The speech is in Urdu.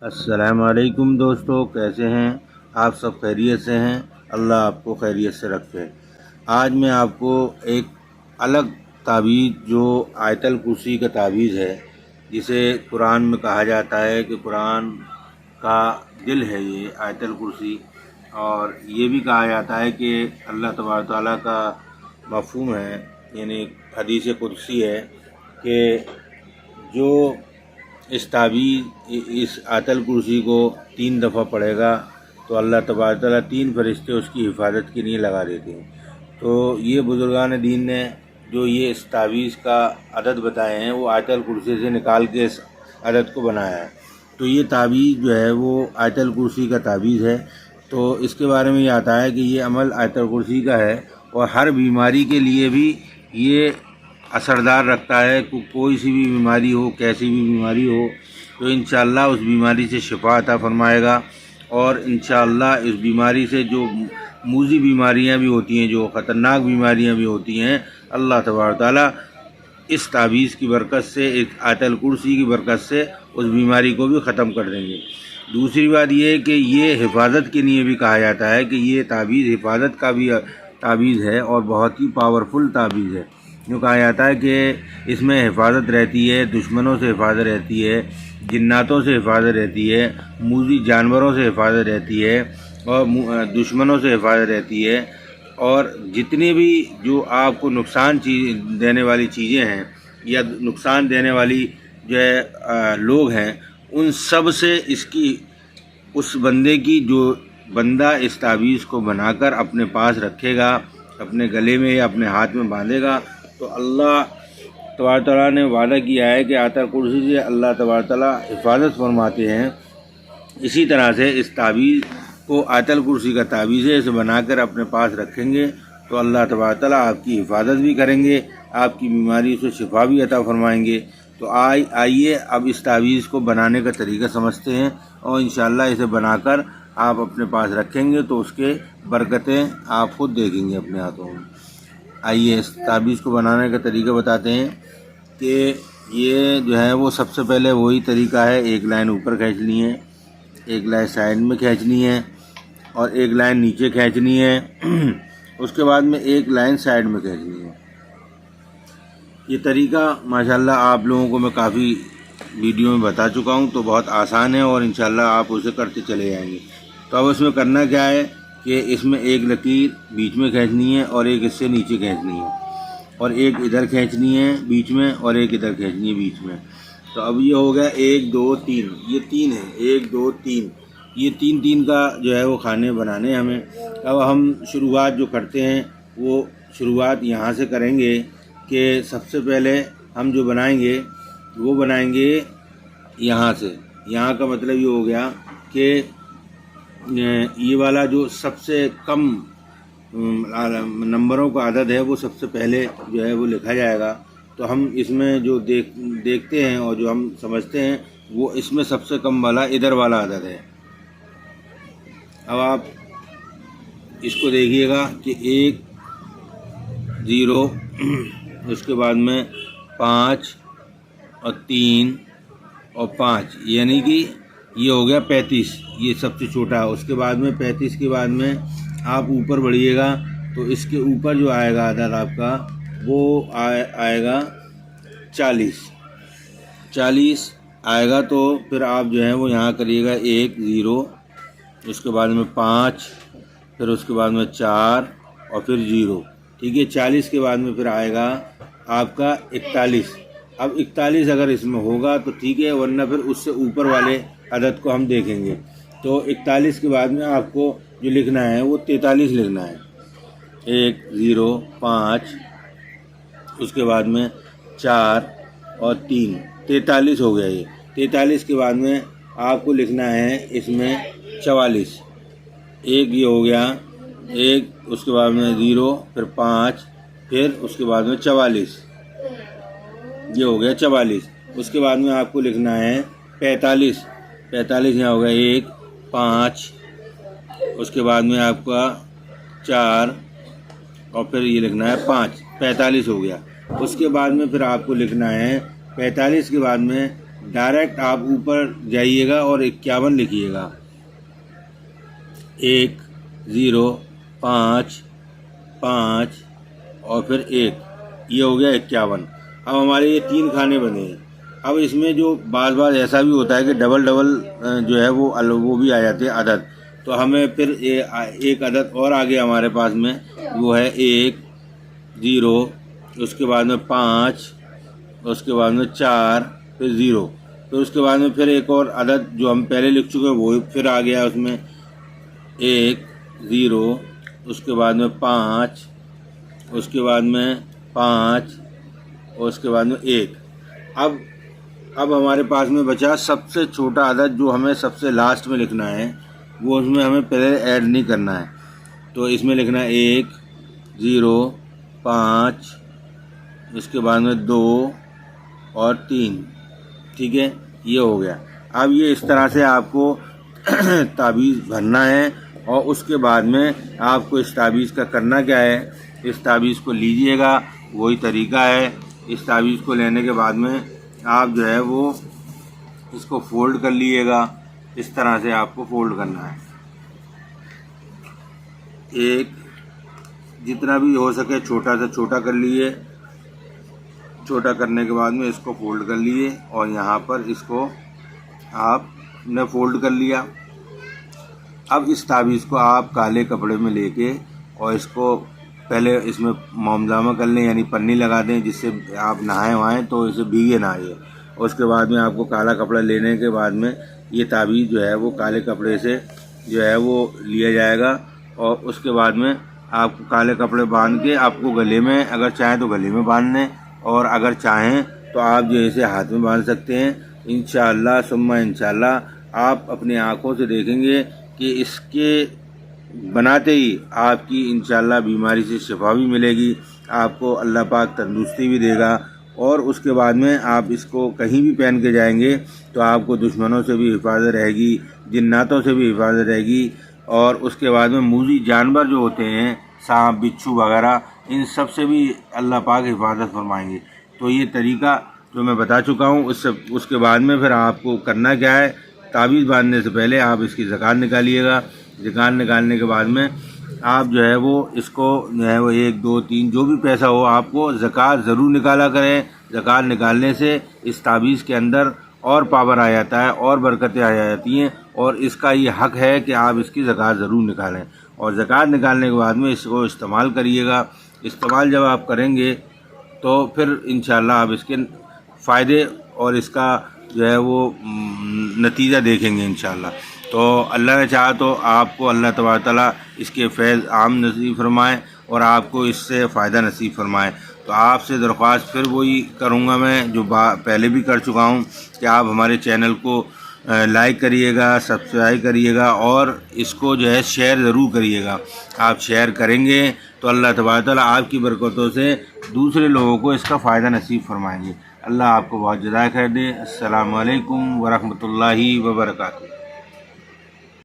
السلام علیکم دوستو، کیسے ہیں آپ؟ سب خیریت سے ہیں؟ اللہ آپ کو خیریت سے رکھے۔ آج میں آپ کو ایک الگ تعویذ جو آیت الکرسی کا تعویذ ہے، جسے قرآن میں کہا جاتا ہے کہ قرآن کا دل ہے یہ آیت الکرسی، اور یہ بھی کہا جاتا ہے کہ اللہ تبارک تعالیٰ کا مفہوم ہے، یعنی حدیث قدسی ہے کہ جو اس آیت الکرسی کو 3 دفعہ پڑھے گا تو اللہ تبارک تعالیٰ 3 فرشتے اس کی حفاظت کے لیے لگا دیتے ہیں۔ تو یہ بزرگان دین نے جو یہ اس تعویذ کا عدد بتائے ہیں، وہ آیت الکرسی سے نکال کے اس عدد کو بنایا ہے۔ تو یہ تعویذ جو ہے وہ آیت الکرسی کا تعویذ ہے۔ تو اس کے بارے میں یہ آتا ہے کہ یہ عمل آیت الکرسی کا ہے، اور ہر بیماری کے لیے بھی یہ اثردار رکھتا ہے۔ کوئی سی بھی بیماری ہو، کیسی بھی بیماری ہو، تو انشاءاللہ اس بیماری سے شفا عطا فرمائے گا، اور انشاءاللہ اس بیماری سے جو موذی بیماریاں بھی ہوتی ہیں، جو خطرناک بیماریاں بھی ہوتی ہیں، اللہ تبارک تعالیٰ اس تعویذ کی برکت سے، ایک آیت الکرسی کی برکت سے اس بیماری کو بھی ختم کر دیں گے۔ دوسری بات یہ ہے کہ یہ حفاظت کے لیے بھی کہا جاتا ہے کہ یہ تعویذ حفاظت کا بھی تعویذ ہے، اور بہت ہی پاورفل تعویذ ہے۔ جو کہا جاتا ہے کہ اس میں حفاظت رہتی ہے، دشمنوں سے حفاظت رہتی ہے، جناتوں سے حفاظت رہتی ہے، موذی جانوروں سے حفاظت رہتی ہے، اور دشمنوں سے حفاظت رہتی ہے، اور جتنی بھی جو آپ کو نقصان دینے والی چیزیں ہیں، یا نقصان دینے والی جو ہے لوگ ہیں، ان سب سے اس بندے کی، جو بندہ اس تعویذ کو بنا کر اپنے پاس رکھے گا، اپنے گلے میں یا اپنے ہاتھ میں باندھے گا، تو اللہ تبارک تعالیٰ نے وعدہ کیا ہے کہ آیت الکرسی سے اللہ تبارک تعالیٰ حفاظت فرماتے ہیں۔ اسی طرح سے اس تعویذ کو، آیت الکرسی کا تعویذ ہے، اسے بنا کر اپنے پاس رکھیں گے تو اللہ تبارک تعالیٰ آپ کی حفاظت بھی کریں گے، آپ کی بیماری سے شفا بھی عطا فرمائیں گے۔ تو آئیے اب اس تعویذ کو بنانے کا طریقہ سمجھتے ہیں، اور انشاءاللہ اسے بنا کر آپ اپنے پاس رکھیں گے تو اس کے برکتیں آپ خود دیکھیں گے اپنے ہاتھوں میں۔ آئیے اس تعویذ کو بنانے کا طریقہ بتاتے ہیں کہ یہ جو ہے وہ سب سے پہلے وہی طریقہ ہے، ایک لائن اوپر کھینچنی ہے، ایک لائن سائڈ میں کھینچنی ہے، اور ایک لائن نیچے کھینچنی ہے، اس کے بعد میں ایک لائن سائڈ میں کھینچنی ہے۔ یہ طریقہ ماشاءاللہ آپ لوگوں کو میں کافی ویڈیو میں بتا چکا ہوں، تو بہت آسان ہے، اور انشاءاللہ آپ اسے کرتے چلے جائیں گے۔ تو اب اس میں کرنا کیا ہے کہ اس میں ایک لکیر بیچ میں کھینچنی ہے، اور ایک اس سے نیچے کھینچنی ہے، اور ایک ادھر کھینچنی ہے بیچ میں، اور ایک ادھر کھینچنی ہے بیچ میں۔ تو اب یہ ہو گیا 1 2 3، یہ 3 ہے، 1 2 3، یہ 3 کا جو ہے وہ کھانے بنانے ہمیں۔ اب ہم شروعات جو کرتے ہیں، وہ شروعات یہاں سے کریں گے کہ سب سے پہلے ہم جو بنائیں گے وہ بنائیں گے یہاں سے۔ یہاں کا مطلب یہ ہو گیا کہ یہ والا جو سب سے کم نمبروں کا عدد ہے، وہ سب سے پہلے جو ہے وہ لکھا جائے گا۔ تو ہم اس میں جو دیکھتے ہیں اور جو ہم سمجھتے ہیں، وہ اس میں سب سے کم والا ادھر والا عدد ہے۔ اب آپ اس کو دیکھیے گا کہ 1 0، اس کے بعد میں 5 اور 3 اور 5، یعنی کہ یہ ہو گیا 35، یہ سب سے چھوٹا۔ اس کے بعد میں 35 کے بعد میں آپ اوپر بڑھیے گا، تو اس کے اوپر جو آئے گا عدد آپ کا، وہ آئے گا 40 آئے گا۔ تو پھر آپ جو ہے وہ یہاں کریے گا 1 0، اس کے بعد میں 5، پھر اس کے بعد میں 4، اور پھر 0۔ ٹھیک ہے، 40 کے بعد میں پھر آئے گا آپ کا 41۔ اب 41 اگر اس میں ہوگا تو ٹھیک ہے، ورنہ پھر اس سے اوپر والے عدد کو ہم دیکھیں گے۔ تو 41 کے بعد میں آپ کو جو لکھنا ہے وہ 43 لکھنا ہے۔ 1 0 5، اس کے بعد میں 4 اور 3، 43 ہو گیا۔ یہ 43 کے بعد میں آپ کو لکھنا ہے اس میں 44۔ ایک یہ ہو گیا، 1، اس کے بعد میں 0، پھر 5، پھر اس کے بعد میں 44، یہ ہو گیا 44۔ اس کے بعد میں آپ کو لکھنا ہے 45۔ 45 یہاں ہو گیا، 1 5، اس کے بعد میں آپ کا 4، اور پھر یہ لکھنا ہے 5۔ 45 ہو گیا۔ اس کے بعد میں پھر آپ کو لکھنا ہے 45 کے بعد میں ڈائریکٹ آپ اوپر جائیے گا اور 51 لکھیے گا، 1 0 5 5 اور پھر 1، یہ ہو گیا 51۔ اب ہمارے یہ 3 کھانے بنے ہیں۔ اب اس میں جو بعض ایسا بھی ہوتا ہے کہ ڈبل جو ہے وہ بھی آ جاتے ہیں عدد، تو ہمیں پھر ایک عدد اور آگے ہمارے پاس میں وہ ہے 1 0، اس کے بعد میں 5، اس کے بعد میں 4، پھر 0، پھر اس کے بعد میں پھر ایک اور عدد جو ہم پہلے لکھ چکے ہیں وہ پھر آ گیا اس میں 1 0، اس کے بعد میں 5، اس کے بعد میں 5 اور اس کے بعد میں 1۔ اب ہمارے پاس میں بچا سب سے چھوٹا عدد جو ہمیں سب سے لاسٹ میں لکھنا ہے، وہ اس میں ہمیں پہلے ایڈ نہیں کرنا ہے، تو اس میں لکھنا ہے 1 0 5، اس کے بعد میں 2 اور 3۔ ٹھیک ہے، یہ ہو گیا۔ اب یہ اس طرح سے آپ کو تعویذ بھرنا ہے، اور اس کے بعد میں آپ کو اس تعویذ کا کرنا کیا ہے، اس تعویذ کو لیجئے گا، وہی طریقہ ہے۔ اس تعویذ کو لینے کے بعد میں آپ جو ہے وہ اس کو فولڈ کر لیجئے گا، اس طرح سے آپ کو فولڈ کرنا ہے، ایک جتنا بھی ہو سکے چھوٹا سے چھوٹا کر لیجئے، چھوٹا کرنے کے بعد میں اس کو فولڈ کر لیجئے، اور یہاں پر اس کو آپ نے فولڈ کر لیا۔ اب اس تعویذ کو آپ کالے کپڑے میں لے کے اور اس کو پہلے اس میں مومجامہ کر لیں، یعنی پنی لگا دیں جس سے آپ نہائیں وہائیں تو اسے بھیگے نہ آئے، اور اس کے بعد میں آپ کو کالا کپڑا لینے کے بعد میں یہ تعویذ جو ہے وہ کالے کپڑے سے جو ہے وہ لیا جائے گا، اور اس کے بعد میں آپ کو کالے کپڑے باندھ کے آپ کو گلے میں، اگر چاہیں تو گلے میں باندھ لیں، اور اگر چاہیں تو آپ جو اسے ہاتھ میں باندھ سکتے ہیں۔ انشاءاللہ ثم انشاءاللہ آپ اپنی آنکھوں سے دیکھیں گے کہ اس کے بناتے ہی آپ کی انشاءاللہ بیماری سے شفا بھی ملے گی، آپ کو اللہ پاک تندرستی بھی دے گا، اور اس کے بعد میں آپ اس کو کہیں بھی پہن کے جائیں گے تو آپ کو دشمنوں سے بھی حفاظت رہے گی، جناتوں سے بھی حفاظت رہے گی، اور اس کے بعد میں موذی جانور جو ہوتے ہیں سانپ بچھو وغیرہ، ان سب سے بھی اللہ پاک حفاظت فرمائیں گے۔ تو یہ طریقہ جو میں بتا چکا ہوں، اس کے بعد میں پھر آپ کو کرنا کیا ہے، تعویذ باندھنے سے پہلے آپ اس کی زکات نکالیے گا۔ زکات نکالنے کے بعد میں آپ جو ہے وہ اس کو جو ہے وہ 1 2 3 جو بھی پیسہ ہو آپ کو زکات ضرور نکالا کریں۔ زکات نکالنے سے اس تعویذ کے اندر اور پاور آ جاتا ہے، اور برکتیں آ جاتی ہیں، اور اس کا یہ حق ہے کہ آپ اس کی زکات ضرور نکالیں، اور زکات نکالنے کے بعد میں اس کو استعمال کریے گا۔ استعمال جب آپ کریں گے تو پھر انشاءاللہ آپ اس کے فائدے اور اس کا جو ہے وہ نتیجہ دیکھیں گے انشاءاللہ۔ تو اللہ نے چاہا تو آپ کو اللہ تبارک تعالیٰ اس کے فیض عام نصیب فرمائے، اور آپ کو اس سے فائدہ نصیب فرمائے۔ تو آپ سے درخواست پھر وہی کروں گا میں جو پہلے بھی کر چکا ہوں، کہ آپ ہمارے چینل کو لائک کریے گا، سبسکرائب کریے گا، اور اس کو جو ہے شیئر ضرور کریے گا۔ آپ شیئر کریں گے تو اللہ تبارک تعالیٰ آپ کی برکتوں سے دوسرے لوگوں کو اس کا فائدہ نصیب فرمائیں گے۔ اللہ آپ کو بہت جزائے خیر دے۔ السلام علیکم ورحمۃ اللہ وبرکاتہ۔